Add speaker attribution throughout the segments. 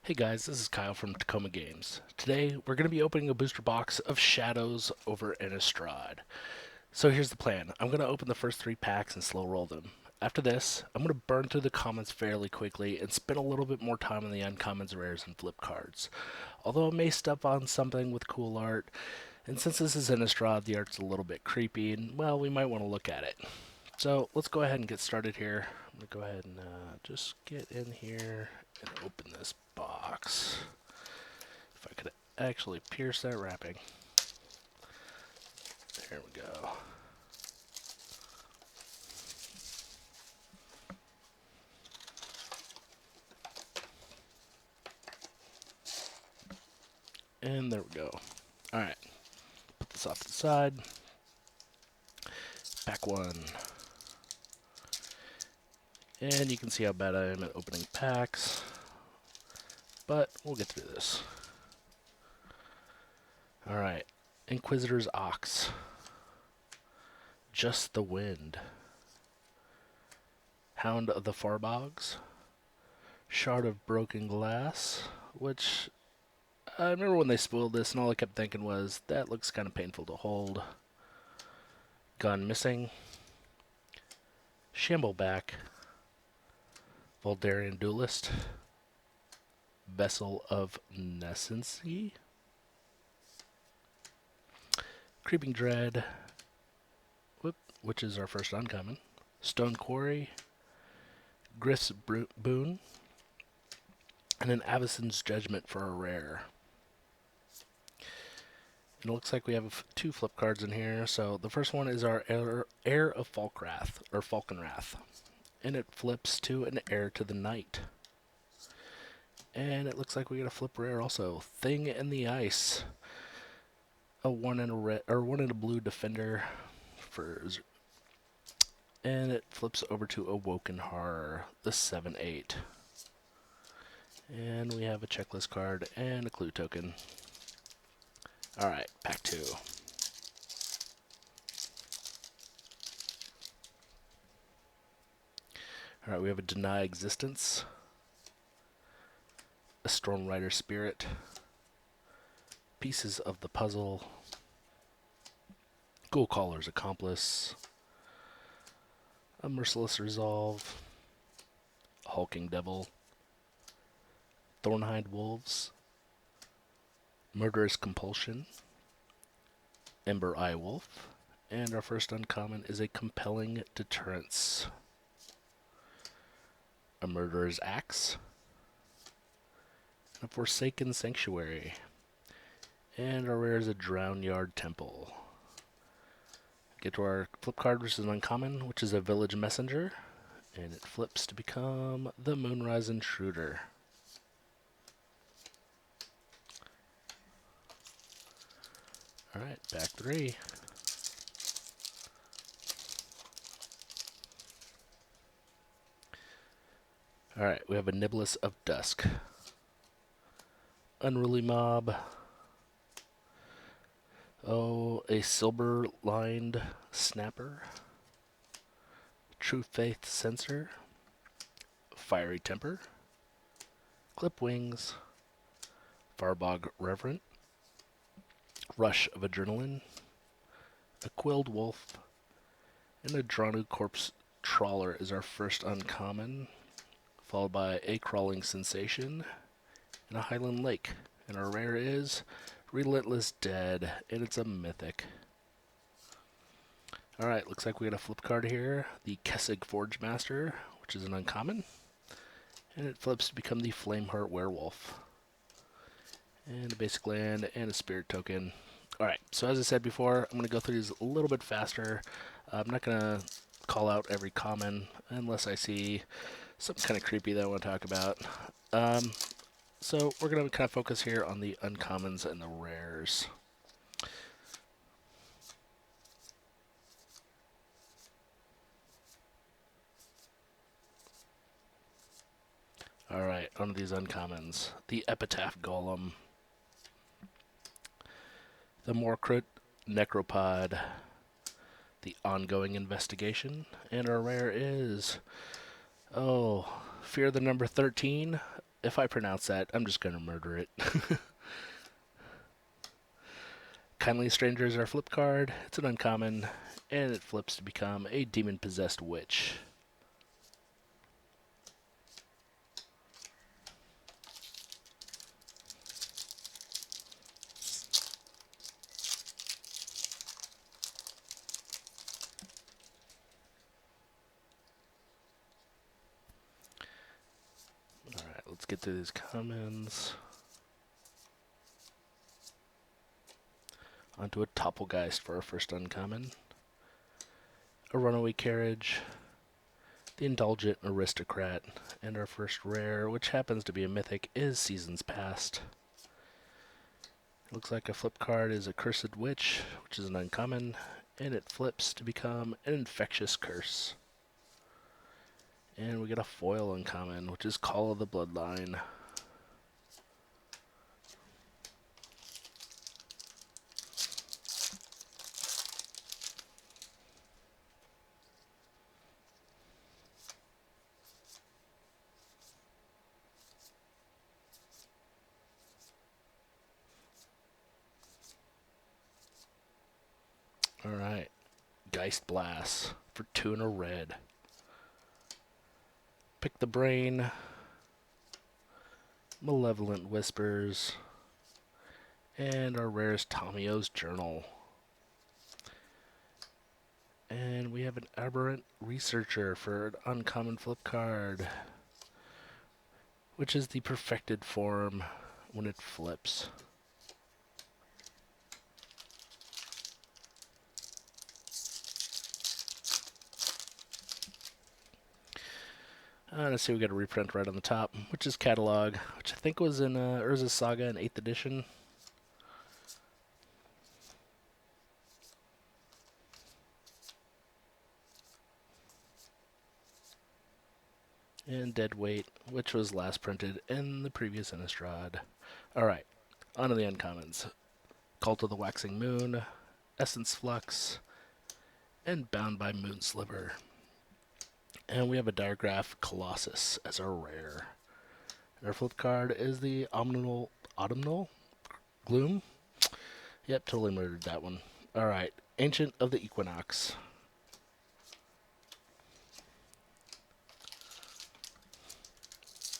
Speaker 1: Hey guys, this is Kyle from Tacoma Games. Today we're going to be opening a booster box of Shadows over Innistrad. So here's the plan. I'm going to open the first 3 packs and slow roll them. After this, I'm going to burn through the commons fairly quickly and spend a little bit more time on the uncommons, rares, and flip cards. Although I may step on something with cool art, and since this is Innistrad, the art's a little bit creepy, and well, we might want to look at it. So let's go ahead and get started here. I'm going to go ahead and just get in here and open this box. If I could actually pierce that wrapping. There we go. And there we go. Alright, put this off to the side. Pack 1. And you can see how bad I am at opening packs. But we'll get through this. Alright, Inquisitor's Ox. Just the Wind. Hound of the Farbogs. Shard of Broken Glass, which I remember when they spoiled this and all I kept thinking was, that looks kind of painful to hold. Gun Missing. Shambleback. Voldarian Duelist. Vessel of Nescency. Creeping Dread, which is our first uncommon. Stone Quarry. Griff's Boon. And an Avacyn's Judgment for a rare. And it looks like we have 2 flip cards in here. So the first one is our Heir of Falkenrath. And it flips to an Heir to the Night. And it looks like we got a flip rare also. Thing in the Ice. A 1 and a red, or 1 and a blue defender and it flips over to Awoken Horror, the 7/8. And we have a checklist card and a clue token. Alright, pack 2. Alright, we have a Deny Existence, a Storm Rider Spirit, Pieces of the Puzzle, Ghoul Caller's Accomplice, a Merciless Resolve, a Hulking Devil, Thornhide Wolves, Murderous Compulsion, Ember Eye Wolf, and our first uncommon is a Compelling Deterrence, a Murderer's Axe, and a Forsaken Sanctuary, and our rare is a Drown Yard Temple. Get to our flip card, which is an uncommon, which is a Village Messenger, and it flips to become the Moonrise Intruder. Alright, back 3. Alright, we have a Niblis of Dusk, Unruly Mob, a Silver-Lined Snapper, True Faith Sensor, Fiery Temper, Clip Wings, Farbog Reverent, Rush of Adrenaline, a Quilled Wolf, and a Dranu Corpse Trawler is our first uncommon, followed by a Crawling Sensation and a Highland Lake. And our rare is Relentless Dead, and it's a mythic. Alright, looks like we got a flip card here, the Kessig Forge Master, which is an uncommon, and it flips to become the Flameheart Werewolf. And a basic land and a spirit token. Alright, so as I said before, I'm going to go through these a little bit faster. I'm not going to call out every common unless I see something kind of creepy that I want to talk about. So we're going to kind of focus here on the uncommons and the rares. Alright, on these uncommons. The Epitaph Golem, the Morkrut Necropod, the Ongoing Investigation, and our rare is, Fear the number 13, if I pronounce that, I'm just gonna murder it. Kindly Stranger is our flip card. It's an uncommon, and it flips to become a demon-possessed witch. Alright, let's get through these commons. Onto a Toppelgeist for our first uncommon. A Runaway Carriage. The Indulgent Aristocrat. And our first rare, which happens to be a mythic, is Seasons Past. Looks like a flip card is a Cursed Witch, which is an uncommon, and it flips to become an Infectious Curse. And we get a foil uncommon, which is Call of the Bloodline. Alright, Geist Blast for 2 and a red. Pick the Brain, Malevolent Whispers, and our rarest Tomio's Journal. And we have an Aberrant Researcher for an uncommon flip card, which is the perfected form when it flips. Let's see, we got a reprint right on the top, which is Catalog, which I think was in Urza's Saga in 8th edition. And Deadweight, which was last printed in the previous Innistrad. Alright, on to the uncommons. Cult of the Waxing Moon, Essence Flux, and Bound by Moonsliver. And we have a Diregraph Colossus as our rare. And our flip card is the Autumnal Gloom. Yep, totally murdered that one. Alright, Ancient of the Equinox.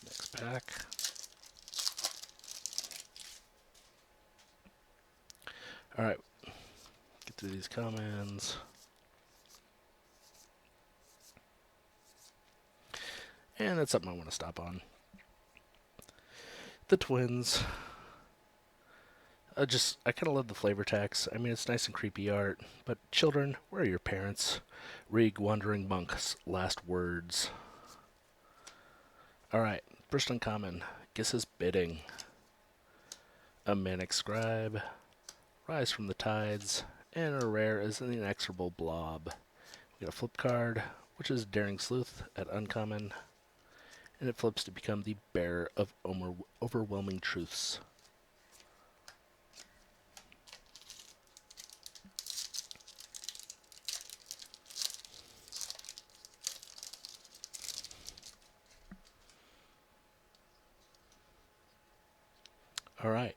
Speaker 1: Next pack. Alright, get through these commons. And that's something I want to stop on. The Twins. I kind of love the flavor text. I mean, it's nice and creepy art. But children, where are your parents? Rig Wandering Monk's last words. Alright, first uncommon. Giss's Bidding. A Manic Scribe. Rise from the Tides. And a rare is an Inexorable Blob. We got a flip card, which is Daring Sleuth at uncommon. And it flips to become the Bearer of Overwhelming Truths. Alright.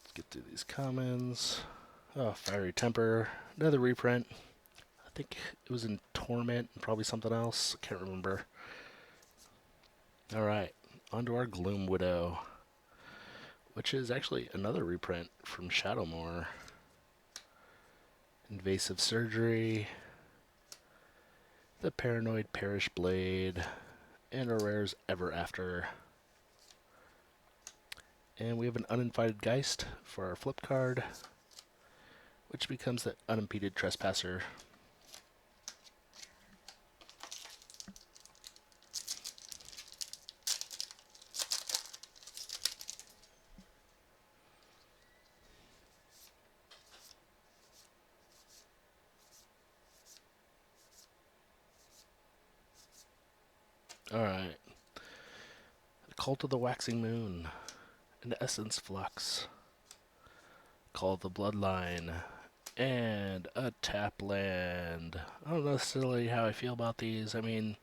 Speaker 1: Let's get through these commons. Oh, Fiery Temper. Another reprint. I think it was in Torment and probably something else. I can't remember. Alright. On to our Gloom Widow, which is actually another reprint from Shadowmoor. Invasive Surgery. The Paranoid Parish Blade. And a rare's Ever After. And we have an Uninvited Geist for our flip card, which becomes the Unimpeded Trespasser. Alright. The Cult of the Waxing Moon. An Essence Flux. Call of the Bloodline. And a tap land. I don't know necessarily how I feel about these. I mean,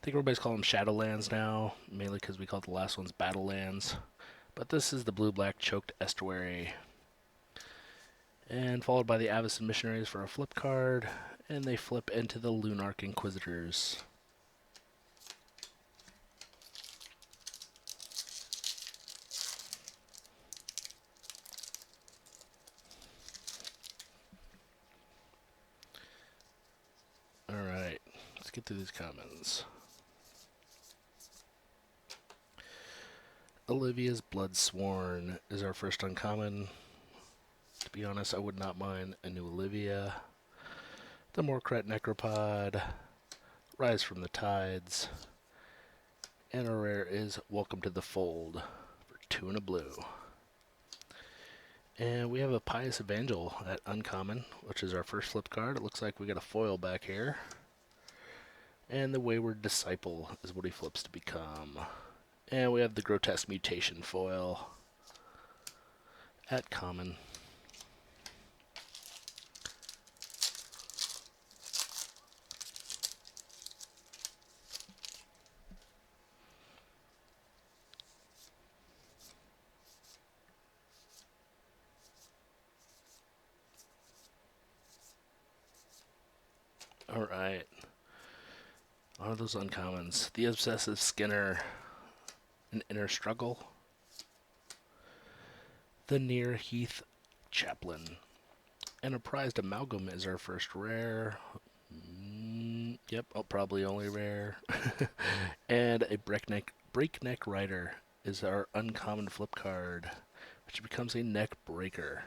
Speaker 1: think everybody's calling them Shadowlands now, mainly because we called the last ones Battlelands. But this is the blue-black choked estuary. And followed by the Avacyn Missionaries for a flip card, and they flip into the Lunarch Inquisitors. Alright, let's get through these commons. Olivia's Bloodsworn is our first uncommon. To be honest, I would not mind a new Olivia. The Morkret Necropod, Rise from the Tides, and our rare is Welcome to the Fold for 2 and a blue. And we have a Pious Evangel at uncommon, which is our first flip card. It looks like we got a foil back here. And the Wayward Disciple is what he flips to become. And we have the Grotesque Mutation foil at common. Alright. On those uncommons. The Obsessive Skinner, an Inner Struggle. The Near Heath Chaplain. And a Prized Amalgam is our first rare. Yep, probably only rare. And a Breakneck Rider is our uncommon flip card, which becomes a neck breaker.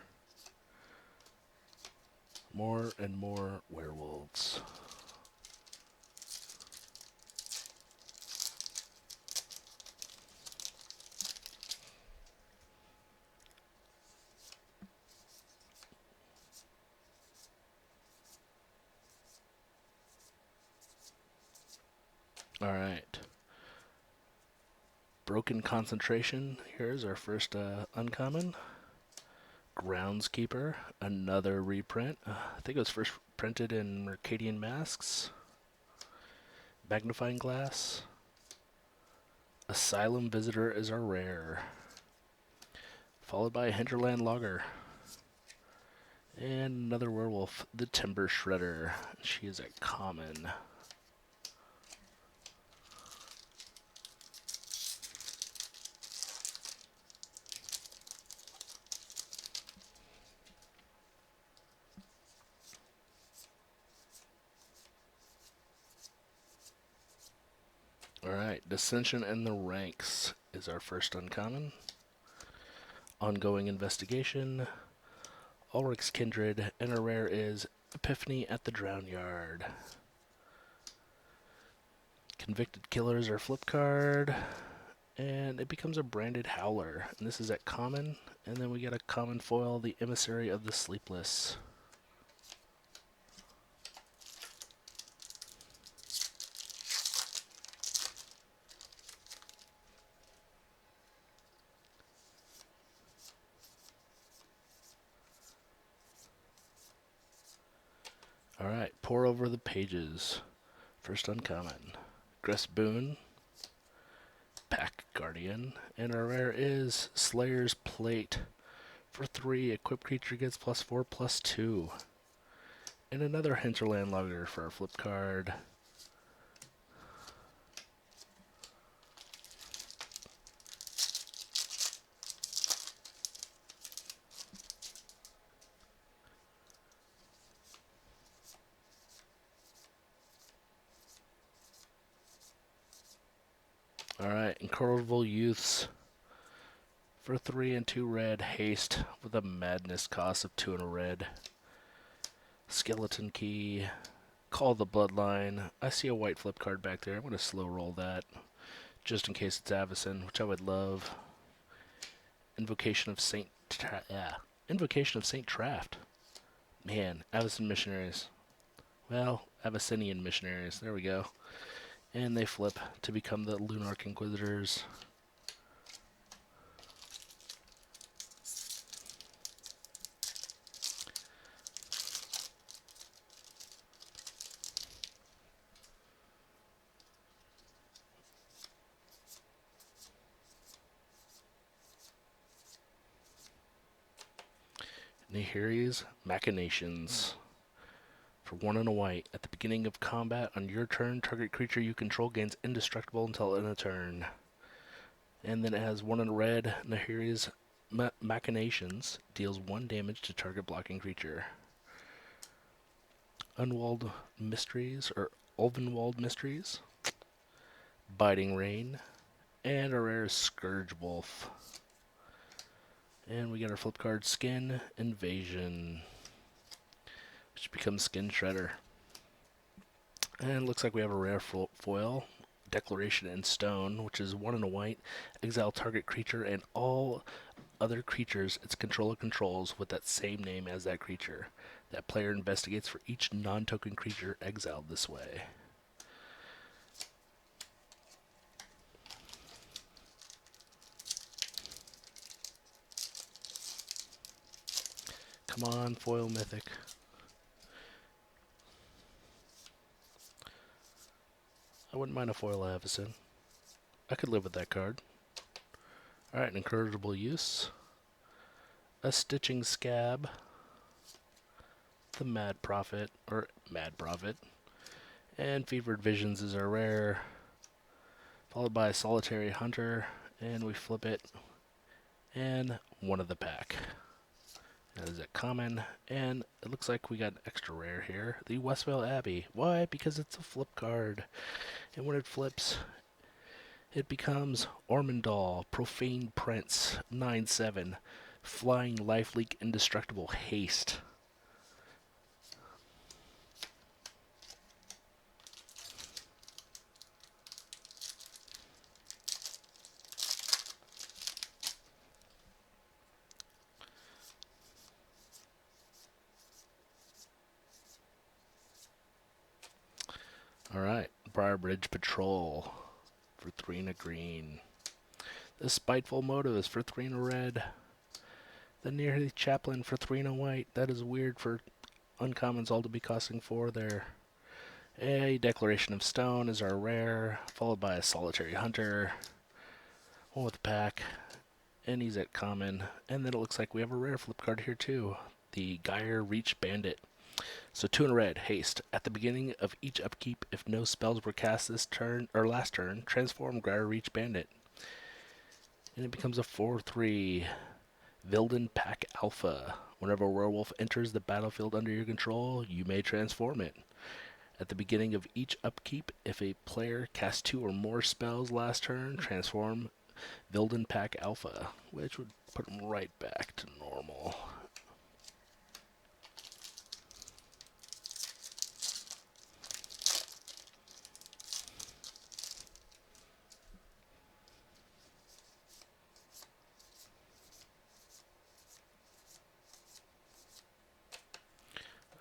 Speaker 1: More and more werewolves. Alright. Broken Concentration. Here's our first uncommon. Groundskeeper. Another reprint. I think it was first printed in Mercadian Masks. Magnifying Glass. Asylum Visitor is our rare. Followed by a Hinterland Logger. And another werewolf, the Timber Shredder. She is a common. Alright, Dissension in the Ranks is our first uncommon. Ongoing Investigation, Ulrich's Kindred, and our rare is Epiphany at the Drown Yard. Convicted Killers are flip card, and it becomes a Branded Howler, and this is at common, and then we get a common foil, the Emissary of the Sleepless. Alright, pour over the pages. First uncommon. Gress Boone, Pack Guardian, and our rare is Slayer's Plate. For 3, equipped creature gets +4/+2. And another Hinterland Logger for our flip card. Alright, Incorrigible Youths. For 3 and 2 red, haste with a madness cost of 2 and a red. Skeleton Key, Call the Bloodline. I see a white flip card back there. I'm going to slow roll that, just in case it's Avacyn, which I would love. Invocation of Saint Traft. Man, Avacyn Missionaries. Well, Avacynian Missionaries. There we go. And they flip to become the Lunarch Inquisitors. Nahiri's Machinations. For 1 and a white, at the beginning of combat on your turn, target creature you control gains indestructible until end of turn. And then it has 1 and a red, Nahiri's Machinations deals 1 damage to target blocking creature. Unwalled Mysteries, or Ulvenwald Mysteries, Biting Rain, and a rare Scourge Wolf. And we got our flip card Skin Invasion, which becomes Skin Shredder. And looks like we have a rare foil, Declaration in Stone, which is 1 and a white. Exile target creature and all other creatures its controller controls with that same name as that creature. That player investigates for each non-token creature exiled this way. Come on, foil mythic. I wouldn't mind a foil Avacyn. I could live with that card. Alright, an Incorrigible Use. A Stitching Scab. The Mad Prophet, or Mad Prophet. And Fevered Visions is our rare. Followed by a Solitary Hunter. And we flip it. And one of the pack. That is a common, and it looks like we got an extra rare here. The Westvale Abbey. Why? Because it's a flip card. And when it flips, it becomes Ormondal, Profane Prince, 9/7, Flying Lifelink Indestructible Haste. Alright, Briarbridge Patrol for 3 and a green. The Spiteful Motive is for 3 and a red. The Nearly Chaplain for 3 and a white. That is weird for uncommons all to be costing 4 there. A Declaration of Stone is our rare, followed by a Solitary Hunter. One with a pack, and he's at common. And then it looks like we have a rare flip card here too. The Gyre Reach Bandit. So 2 in a red, haste. At the beginning of each upkeep, if no spells were cast this turn or last turn, transform Gyre Reach Bandit. And it becomes a 4/3 Vilden Pack Alpha. Whenever a werewolf enters the battlefield under your control, you may transform it. At the beginning of each upkeep, if a player casts 2 or more spells last turn, transform Vilden Pack Alpha, which would put him right back to normal.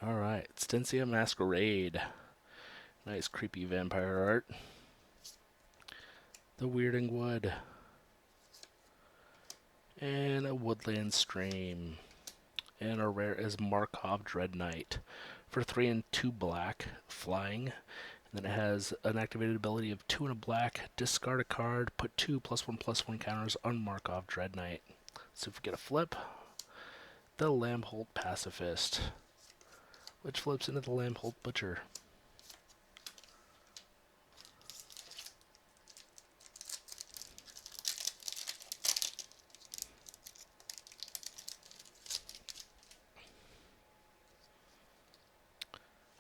Speaker 1: Alright, Stensia Masquerade. Nice creepy vampire art. The Weirding Wood. And a Woodland Stream. And our rare is Markov Dread Knight. For 3 and 2 black, flying. And then it has an activated ability of 2 and a black, discard a card, put 2 +1/+1 counters on Markov Dread Knight. So if we get a flip, the Lambholt Pacifist, which flips into the Lambholt Butcher.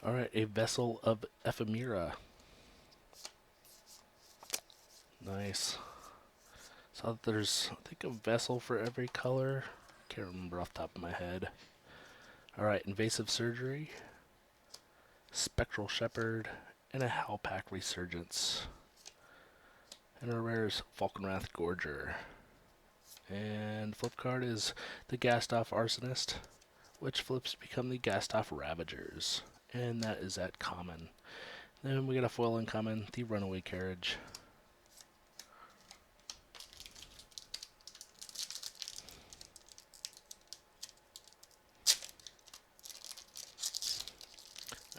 Speaker 1: Alright, a Vessel of Ephemera. Nice. Saw that there's, I think, a vessel for every color. Can't remember off the top of my head. Alright, Invasive Surgery, Spectral Shepherd, and a Howlpack Resurgence. And our rare is Falkenrath Gorger. And flip card is the Gastoff Arsonist, which flips to become the Gastoff Ravagers. And that is at common. Then we got a foil uncommon, the Runaway Carriage.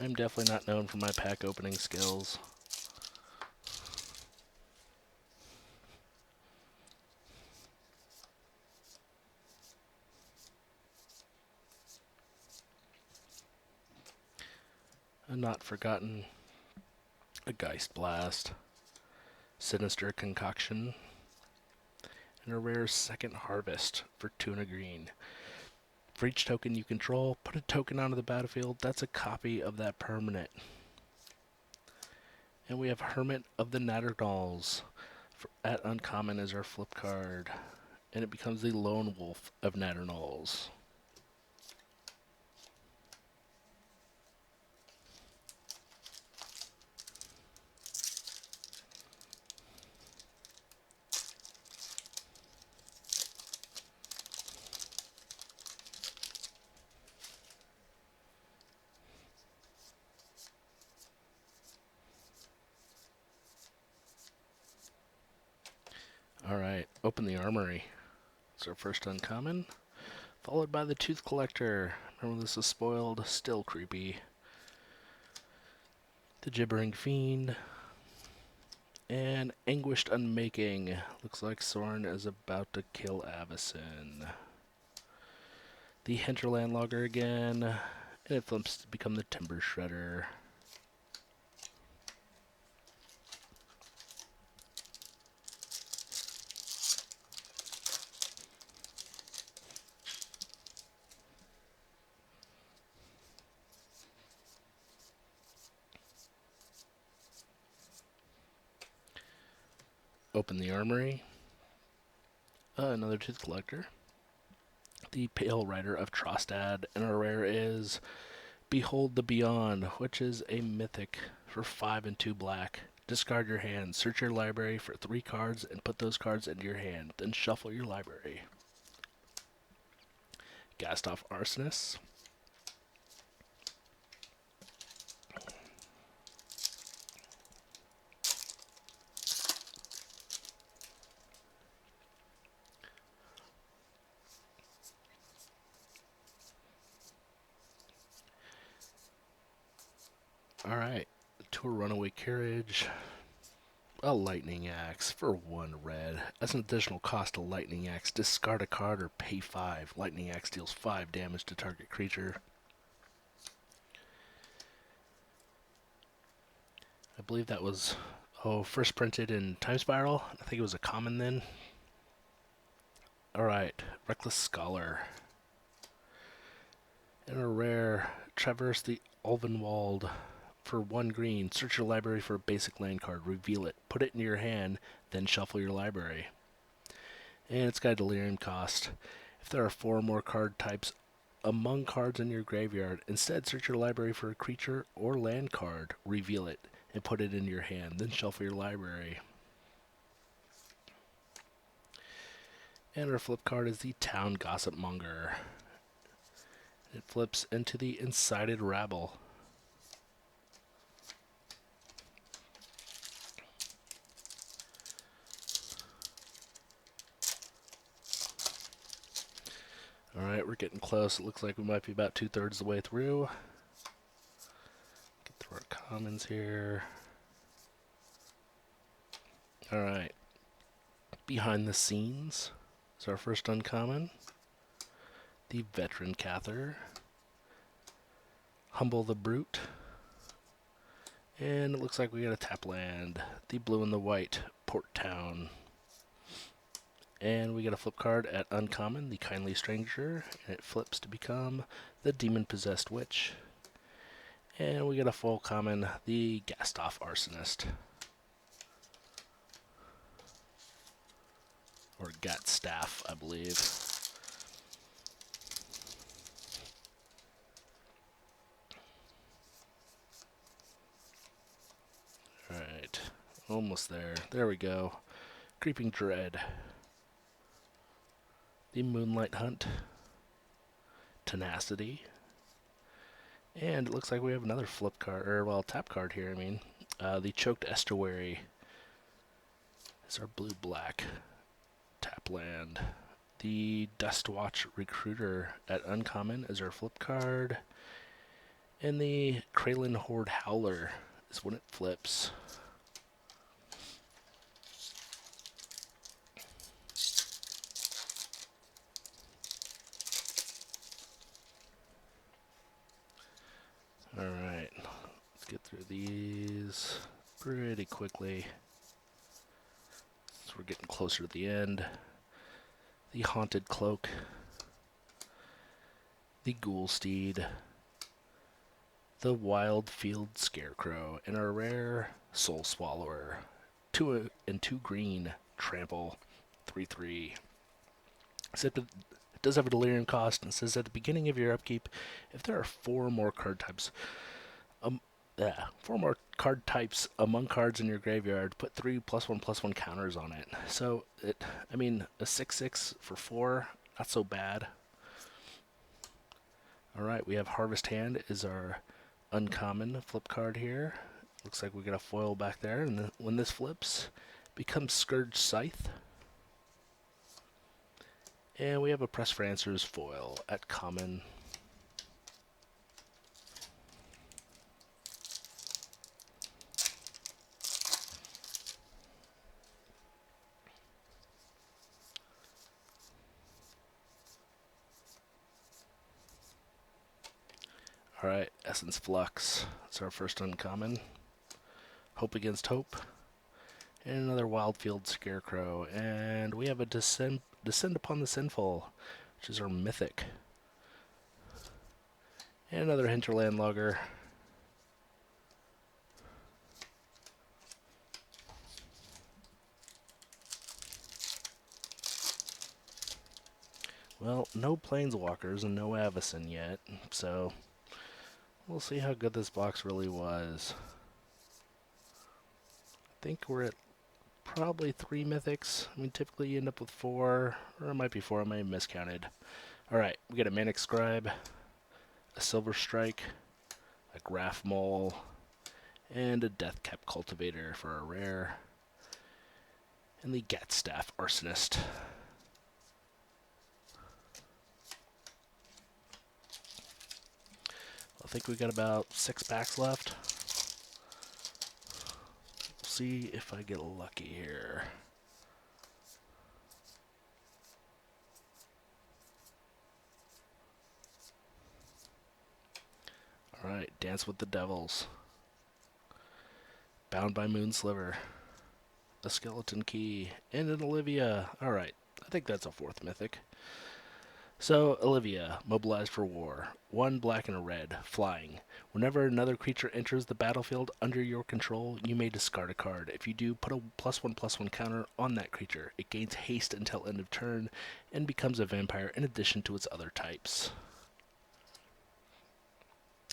Speaker 1: I'm definitely not known for my pack opening skills. A Not Forgotten, a Geist Blast, Sinister Concoction, and a rare Second Harvest for 2 and a green. For each token you control, put a token onto the battlefield that's a copy of that permanent. And we have Hermit of the Natterdalls at uncommon as our flip card. And it becomes the Lone Wolf of Natterdalls. Alright, open the armory. It's our first uncommon. Followed by the Tooth Collector. Remember, this is spoiled, still creepy. The Gibbering Fiend. And Anguished Unmaking. Looks like Soren is about to kill Avacyn. The Hinterland Logger again. And it flips to become the Timber Shredder. Open the armory. Another Tooth Collector. The Pale Rider of Trostad, and our rare is Behold the Beyond, which is a mythic for 5 and 2 black. Discard your hand, search your library for 3 cards, and put those cards into your hand. Then shuffle your library. Gastoff Arsonist. Alright, to a Runaway Carriage. A Lightning Axe for 1 red. As an additional cost, a Lightning Axe. Discard a card or pay 5. Lightning Axe deals 5 damage to target creature. I believe that was, first printed in Time Spiral. I think it was a common then. Alright, Reckless Scholar. And a rare, Traverse the Ulvenwald. For 1 green, search your library for a basic land card, reveal it, put it in your hand, then shuffle your library. And it's got a delirium cost. If there are 4 or more card types among cards in your graveyard, instead search your library for a creature or land card, reveal it, and put it in your hand, then shuffle your library. And our flip card is the Town Gossip Monger. It flips into the Incited Rabble. Alright, we're getting close. It looks like we might be about 2/3 the way through. Get through our commons here. Alright. Behind the Scenes is our first uncommon. The Veteran Cather. Humble the Brute. And it looks like we got a tap land. The Blue and the White Port Town. And we get a flip card at uncommon, the Kindly Stranger, and it flips to become the Demon Possessed Witch. And we get a full common, the Gastoff Arsonist. Or Gatstaff, I believe. Alright, almost there. There we go. Creeping Dread. The Moonlight Hunt, Tenacity, and it looks like we have another flip card, or well, tap card here, the Choked Estuary is our blue-black tap land. The Dustwatch Recruiter at uncommon is our flip card, and the Kralin Horde Howler is when it flips. Alright, through these pretty quickly. So we're getting closer to the end. The Haunted Cloak, the Ghoul Steed, the Wild Field Scarecrow, and our rare Soul Swallower. 2 and 2 green, trample, 3/3. Except it does have a delirium cost, and says at the beginning of your upkeep, if there are 4 more card types, 4 more card types among cards in your graveyard, put 3 +1/+1 counters on it. So I mean, a 6/6 for 4, not so bad. All right, we have Harvest Hand is our uncommon flip card here. Looks like we got a foil back there, and when this flips, it becomes Scourge Scythe. And we have a Press for Answers foil at common. Alright, Essence Flux. It's our first uncommon. Hope Against Hope. And another Wildfield Scarecrow. And we have a Descend Upon the Sinful, which is our mythic. And another Hinterland Logger. Well, no Planeswalkers and no Avacyn yet, so we'll see how good this box really was. I think we're at probably 3 mythics. I mean, typically you end up with 4, or it might be 4, I might have miscounted. Alright, we got a Manic Scribe, a Silver Strike, a Graph Mole, and a Deathcap Cultivator for a rare, and the Gatstaff Arsonist. I think we got about 6 packs left. We'll see if I get lucky here. Alright, Dance with the Devils. Bound by Moonsliver. A Skeleton Key. And an Olivia. Alright, I think that's a 4th mythic. So, Olivia, mobilized for war. 1 black and a red, flying. Whenever another creature enters the battlefield under your control, you may discard a card. If you do, put a +1/+1 counter on that creature. It gains haste until end of turn and becomes a vampire in addition to its other types.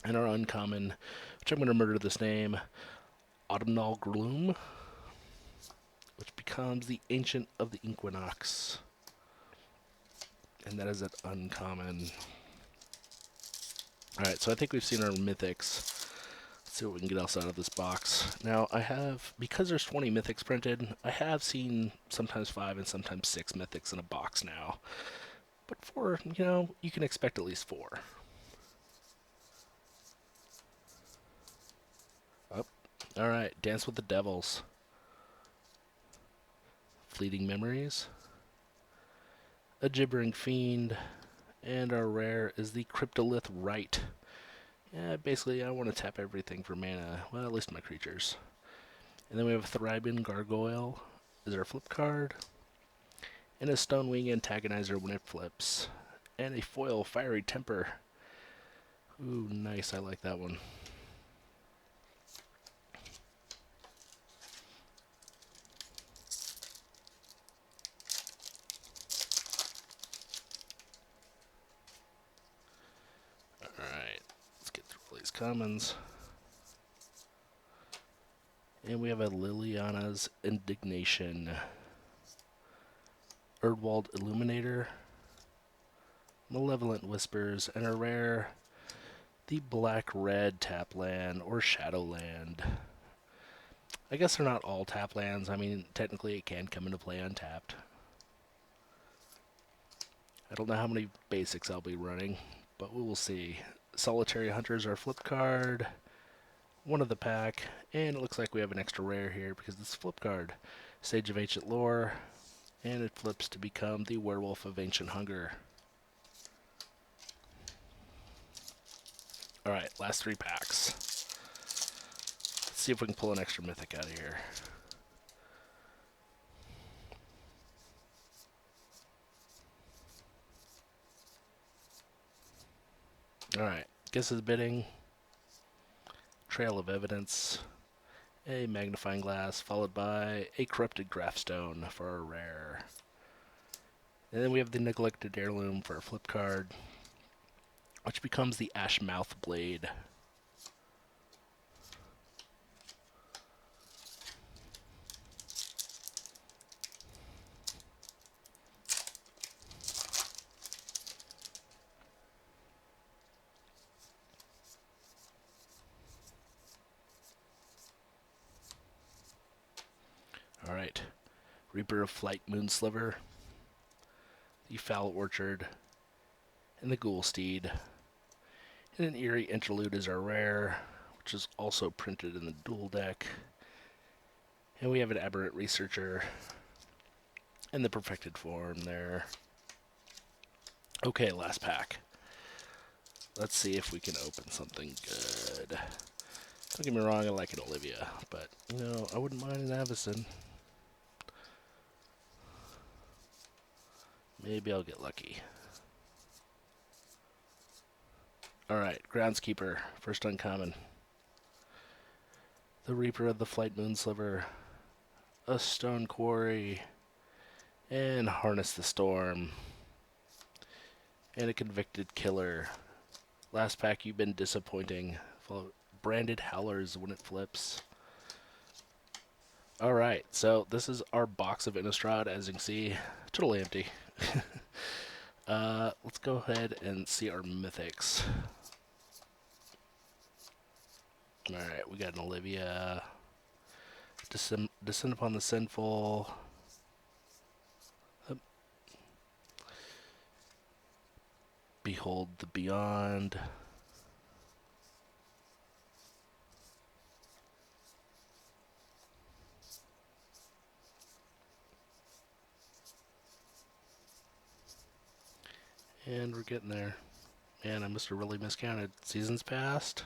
Speaker 1: And our uncommon, which I'm going to murder this name, Autumnal Gloom, which becomes the Ancient of the Equinox. And that is an uncommon. Alright, so I think we've seen our mythics. Let's see what we can get else out of this box. Now, I have, because there's 20 mythics printed, I have seen sometimes 5 and sometimes 6 mythics in a box now. But 4, you know, you can expect at least 4. Oh, alright, Dance with the Devils. Fleeting Memories. A Gibbering Fiend, and our rare is the Cryptolith Rite. Yeah, basically I want to tap everything for mana, well, at least my creatures. And then we have Thryban Gargoyle is our flip card, and a Stonewing Antagonizer when it flips, and a foil Fiery Temper. Ooh, nice, I like that one. Alright, let's get through all these commons. And we have a Liliana's Indignation, Erdwald Illuminator, Malevolent Whispers, and a rare, the Black-Red Tapland or Shadowland. I guess they're not all tap lands. I mean, technically it can come into play untapped. I don't know how many basics I'll be running, but we will see. Solitary Hunters are flip card, 1 of the pack, and it looks like we have an extra rare here because it's a flip card. Sage of Ancient Lore, and it flips to become the Werewolf of Ancient Hunger. Alright, last 3 packs. Let's see if we can pull an extra mythic out of here. Alright, guesses bidding, trail of evidence, a magnifying glass, followed by a corrupted graphstone for a rare. And then we have the neglected heirloom for a flip card, which becomes the Ash Mouth Blade. Alright, Reaper of Flight Moonsliver, the Foul Orchard, and the Ghoul Steed. And an Eerie Interlude is our rare, which is also printed in the dual deck. And we have an Aberrant Researcher and the Perfected Form there. Okay, last pack. Let's see if we can open something good. Don't get me wrong, I like an Olivia, but, you know, I wouldn't mind an Avacyn. Maybe I'll get lucky. Alright, Groundskeeper, first uncommon. The Reaper of the Flight Moonsliver, a Stone Quarry, and Harness the Storm, and a Convicted Killer. Last pack, you've been disappointing. Branded Howlers when it flips. Alright, so this is our box of Innistrad, as you can see, totally empty. Let's go ahead and see our mythics. Alright, we got an Olivia, Descend Upon the Sinful, Behold the Beyond, and we're getting there. Man, I must have really miscounted. Seasons Past,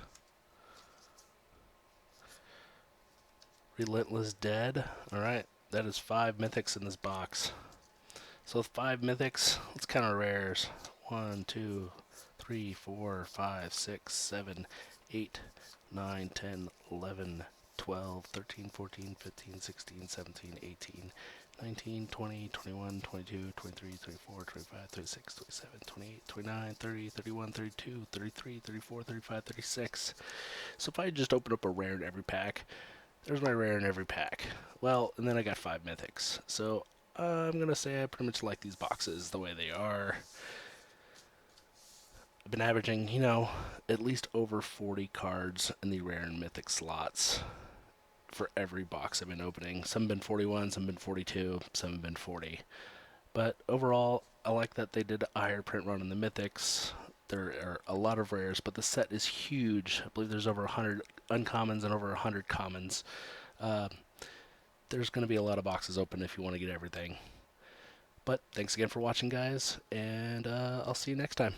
Speaker 1: Relentless Dead. Alright, that is 5 mythics in this box. So with 5 mythics, let's count our rares. 1, 2, 3, 4, 5, 6, 7, 8, 9, 10, 11, 12, 13, 14, 15, 16, 17, 18, 19, 20, 21, 22, 23, 24, 25, 26, 27, 28, 29, 30, 31, 32, 33, 34, 35, 36. So if I just open up a rare in every pack, there's my rare in every pack. Well, and then I got 5 mythics. So I'm going to say I pretty much like these boxes the way they are. I've been averaging, you know, at least over 40 cards in the rare and mythic slots for every box I've been opening. Some have been 41, some have been 42, some have been 40. But overall, I like that they did a higher print run in the mythics. There are a lot of rares, but the set is huge. I believe there's over 100 uncommons and over 100 commons. There's going to be a lot of boxes open if you want to get everything. But thanks again for watching, guys, and I'll see you next time.